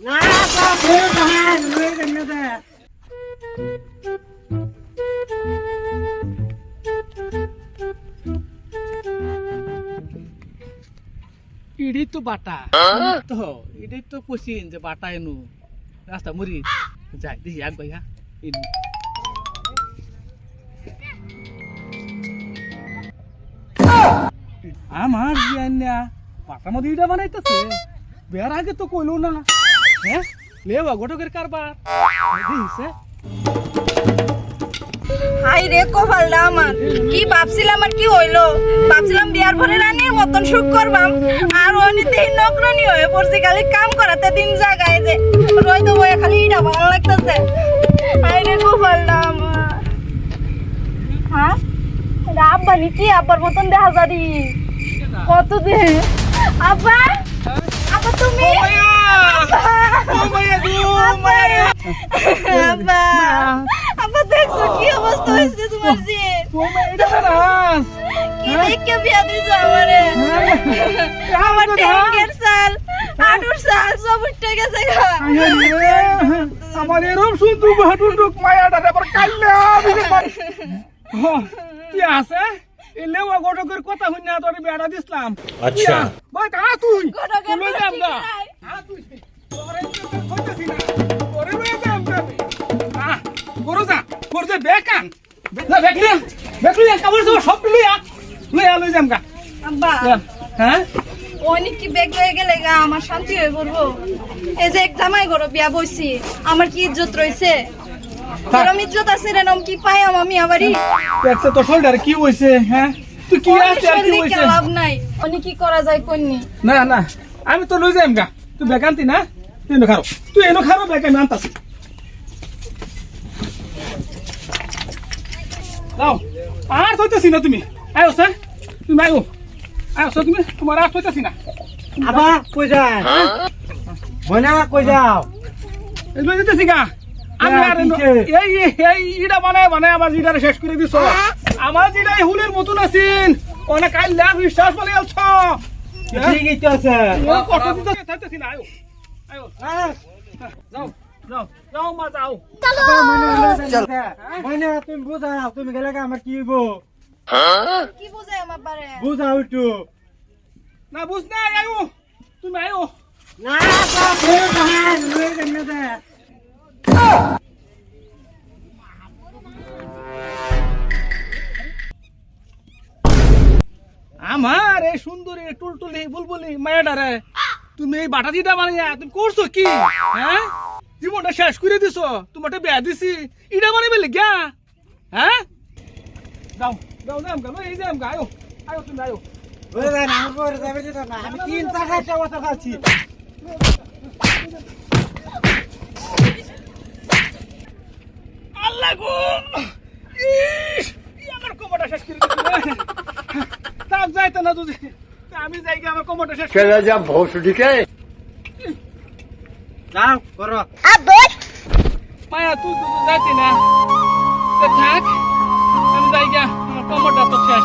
না বাপ রে ভাই লয়ে গেল দে ইডি তো বাটা তো ইডি তো পছিন যে বাটা এনু রাস্তা মুড়ি যাই দেখি আগ ভাই হ্যাঁ ইনু আমার জিয়ান্না বাটার মধ্যে ইটা বানাইতেছে বের আগে তো কইলো না হ্যাঁ লেবা গটকের কারবার দিছে হাই রে কপালটা আমার কি ভাবছিলাম আর কি হইলো ভাবছিলাম বিয়ার পরে রানীর মতন সুখ করবাম আর অনিতে নকরানি হয়ে পড়ছে খালি কাম করাতে দিন জাগায় যে রই তো বয়ে খালি ইটা ভালো লাগতেছে হাই রে কপালটা আমার হ্যাঁ আব্বা নি কি আব্বার মতন দেখা যারি কত দে আব্বা আব্বা তুমি আব্বা আব্বা দেখছো কি অবস্থা হয়েছে তোমার যে কি দেখে বিয়া দিছো আমারে আমার ট্যাঙ্কের সাল আডুর সাল সব উঠে গেছে আমার এরকম শুনতু হাঁটুটুক মায়াটা আবার কাল্লা কি আছে এই লেওয়া গটকের কথা হই না তোরে বেড়া দিছলাম আচ্ছা ভাই কা তুই তুই যাম না তুই তোরে কইতাছি না তোরে লয়ে যাম করো যা বেকান না বেকলি কাবর সব লইয়া যাম গা আব্বা হ্যাঁ অনেক কি বেগ হয়ে গেলে গা আমার শান্তি হয়ে পড়বো এই যে এক জামাই ঘর বিয়া বইছি আমার কি ইজ্জত রইছে গরম ইজ্জত আছে রে নম কি পাই আমি আবারই দেখছ তো শোল্ডার কি হইছে হ্যাঁ তুই কি আছে আর কি হইছে লাভ নাই অনেক কি করা যায় কোননি না আমি তো লই যাম গা তুই বেকান্তি না তুই এনো খারো বেকান আনতাছি দাও আর কইতাছি না তুমি আয়ো স্যার তুমি আয়ো তুমি তোমার আর কইতাছি না আবা কই যায় বনা কই যাও এই লই যেতেছি গা আমি আর এই ইডা বানায় আমার জিডারে শেষ করে দিছো আমার জিডা হুলের মতন আছেন অনেক কাল লাভ বিশ্বাস বলে আলছ ঠিকই তো আছে কত দিতে থাকতেছি না আয়ো যাও মা যাও মনে তুমি বুঝাও তুমি গেলে আমার কি হইব কি বুঝাই আমার বারে বুঝাও একটু না বুঝ না আয়ো তুমি আয়ো না বাপ রে ভাই লয়ে গেল দে আমার এই সুন্দরী টুলটুলি বুলবুলি মায়াডারে তুমি এই বাটা দিটা বানাইয়া তুমি করছো কি হ্যাঁ জীবনটা শেষ করে দিছো তোমাকে বিয়া দিছি ইটা বানাইবে লিগা হ্যাঁ যাও যাম গা এই যাম গা আয়ো তুমি আয়ো ওরে ভাই না করে যাবে যেটা না আমি 3-4 বছর খাচ্ছি আল্লাহ গো ইস আমার কোমরটা শেষ করে দিছো তাপ যাইতো না তুই আমি যাই গিয়ে আমার কোমরটা শেষ চলে যা ভোসডিকে যাও করো মায়া তুই তো যাইতি না থাক আমি যাই গিয়া আমার কোমরটা তো শেষ